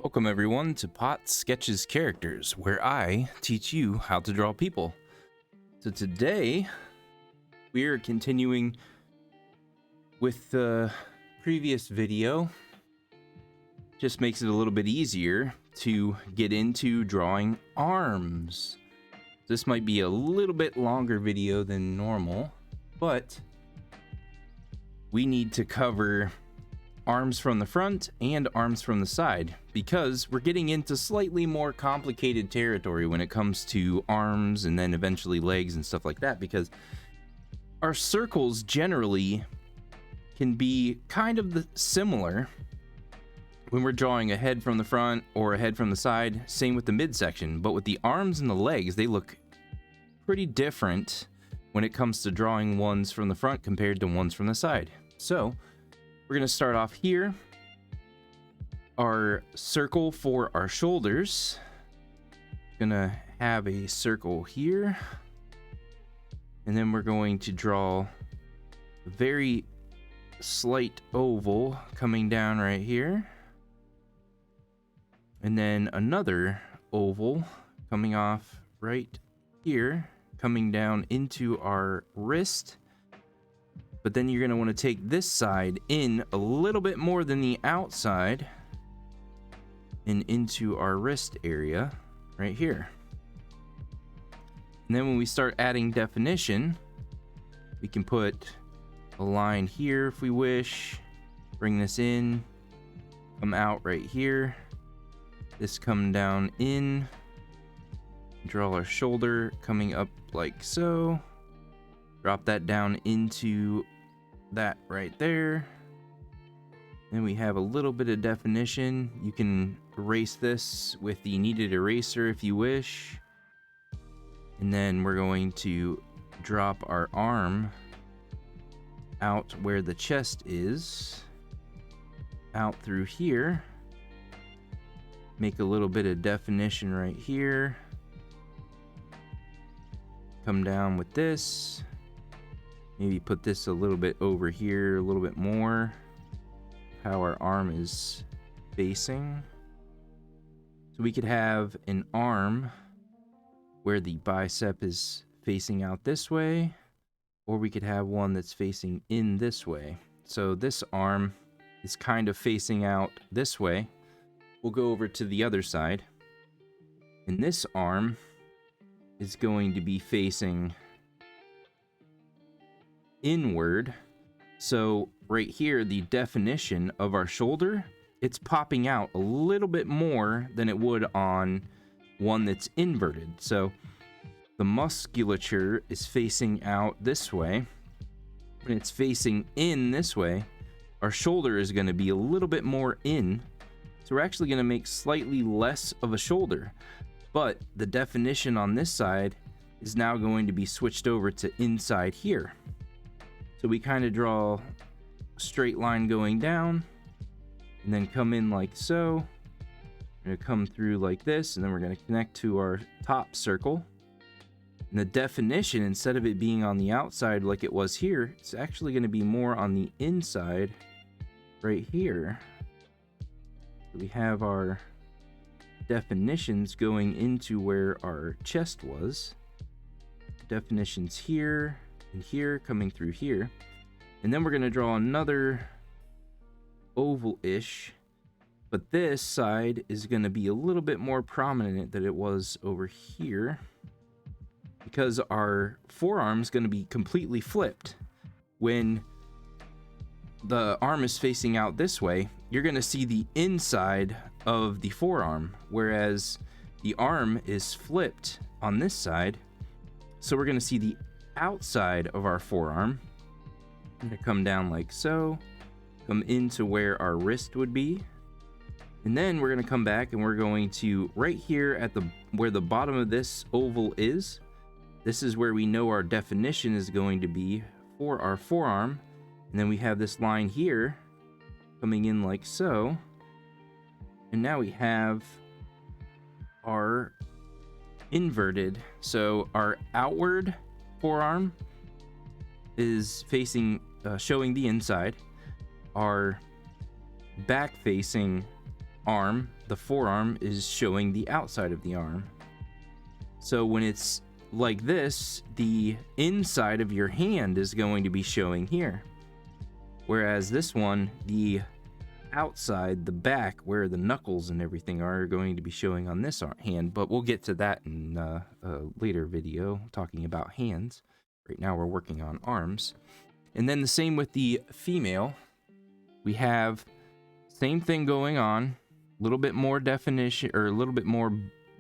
Welcome everyone to Pot Sketches Characters, where I teach you how to draw people. So today, we are continuing with the previous video. Just makes it a little bit easier to get into drawing arms. This might be a little bit longer video than normal, but we need to cover arms from the front and arms from the side because we're getting into slightly more complicated territory when it comes to arms and then eventually legs and stuff like that, because our circles generally can be kind of similar when we're drawing a head from the front or a head from the side. Same with the midsection, but with the arms and the legs, they look pretty different when it comes to drawing ones from the front compared to ones from the side. So we're going to start off here. Our circle for our shoulders. Gonna have a circle here. And then we're going to draw a very slight oval coming down right here. And then another oval coming off right here, coming down into our wrist. But then you're going to want to take this side in a little bit more than the outside and into our wrist area right here. And then when we start adding definition, we can put a line here if we wish, bring this in, come out right here, this come down in, draw our shoulder coming up like so. Drop that down into that right there. Then we have a little bit of definition. You can erase this with the kneaded eraser if you wish. And then we're going to drop our arm out where the chest is, out through here. Make a little bit of definition right here. Come down with this. Maybe put this a little bit over here, a little bit more. How our arm is facing. So we could have an arm where the bicep is facing out this way, or we could have one that's facing in this way. So this arm is kind of facing out this way. We'll go over to the other side. And this arm is going to be facing inward. So right here, the definition of our shoulder, it's popping out a little bit more than it would on one that's inverted. So the musculature is facing out this way. When it's facing in this way, our shoulder is going to be a little bit more in. So we're actually going to make slightly less of a shoulder. But the definition on this side is now going to be switched over to inside here. So we kind of draw a straight line going down and then come in like so. We're going to come through like this, and then we're going to connect to our top circle. And the definition, instead of it being on the outside like it was here, it's actually going to be more on the inside right here. So we have our definitions going into where our chest was. Definitions here and here coming through here. And then we're going to draw another oval-ish, but this side is going to be a little bit more prominent than it was over here, because our forearm is going to be completely flipped. When the arm is facing out this way, you're going to see the inside of the forearm, whereas the arm is flipped on this side. So we're going to see the outside of our forearm. I'm going to come down like so, come into where our wrist would be, and then we're going to come back and we're going to right here at where the bottom of this oval is. This is where we know our definition is going to be for our forearm. And then we have this line here coming in like so, and now we have our inverted. So our outward forearm is facing, showing the inside. Our back facing arm the forearm is showing the outside of the arm. So when it's like this, the inside of your hand is going to be showing here. Whereas this one, the outside, the back, where the knuckles and everything are going to be showing on this hand. But we'll get to that in a later video talking about hands. Right now we're working on arms. And then the same with the female. We have same thing going on. A little bit more definition, or a little bit more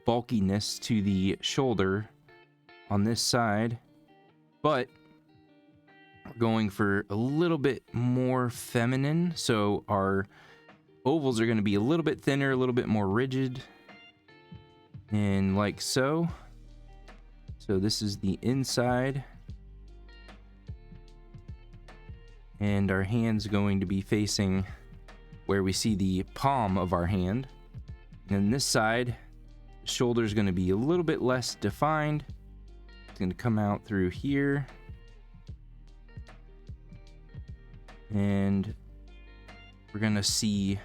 bulkiness to the shoulder on this side, but we're going for a little bit more feminine, so our ovals are going to be a little bit thinner, a little bit more rigid, and like so. So this is the inside, and our hand's going to be facing where we see the palm of our hand. And this side, the shoulder is going to be a little bit less defined. It's going to come out through here. And we're going to see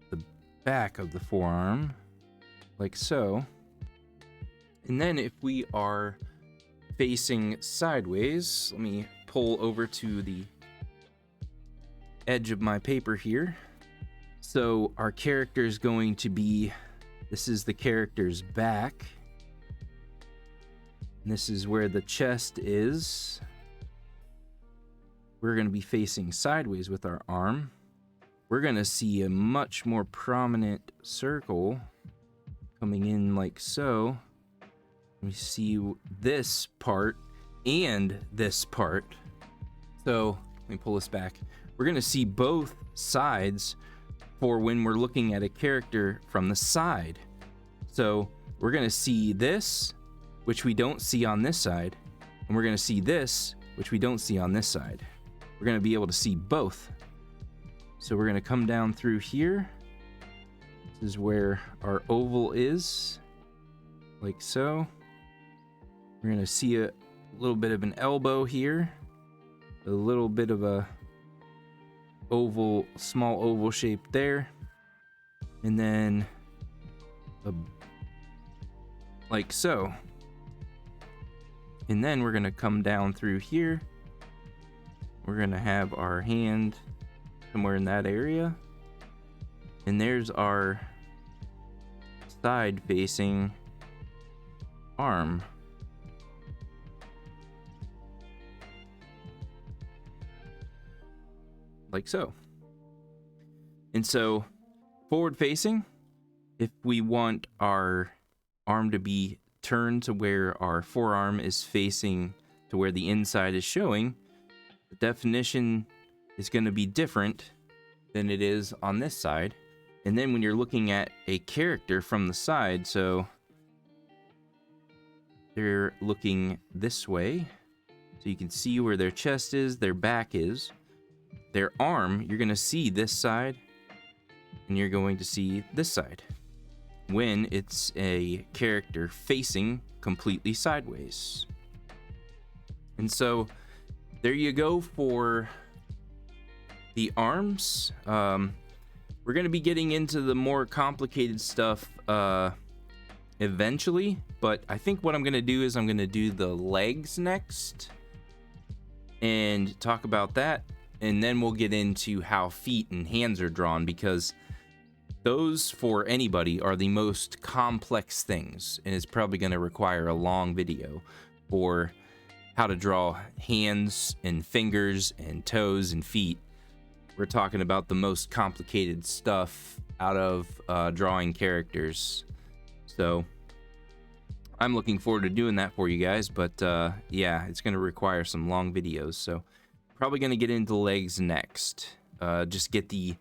the back of the forearm, like so. And then if we are facing sideways, let me pull over to the edge of my paper here. So our character is going to be, this is the character's back, and this is where the chest is. We're going to be facing sideways with our arm. We're going to see a much more prominent circle coming in like so. We see this part and this part. So let me pull this back. We're going to see both sides for when we're looking at a character from the side. So we're going to see this, which we don't see on this side, and we're going to see this, which we don't see on this side. We're going to be able to see both. So we're going to come down through here. This is where our oval is, like so. We're going to see a little bit of an elbow here, a little bit of a oval, small oval shape there, and then like so. And then we're going to come down through here. We're going to have our hand somewhere in that area, and there's our side facing arm. Like so. And so forward facing, if we want our arm to be turned to where our forearm is facing to where the inside is showing, the definition is going to be different than it is on this side. And then when you're looking at a character from the side, so they're looking this way, so you can see where their chest is, their back is. Their arm, you're going to see this side, and you're going to see this side when it's a character facing completely sideways. And so there you go for the arms. We're going to be getting into the more complicated stuff eventually, but I think what I'm going to do is I'm going to do the legs next and talk about that. And then we'll get into how feet and hands are drawn, because those, for anybody, are the most complex things, and it's probably going to require a long video for how to draw hands and fingers and toes and feet. We're talking about the most complicated stuff out of drawing characters. So I'm looking forward to doing that for you guys, but yeah, it's going to require some long videos. So probably going to get into legs next. Just get the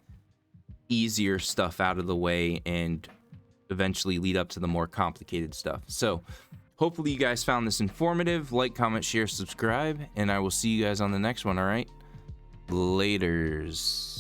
easier stuff out of the way and eventually lead up to the more complicated stuff. So hopefully you guys found this informative. Like, comment, share, subscribe, and I will see you guys on the next one. All right, laters.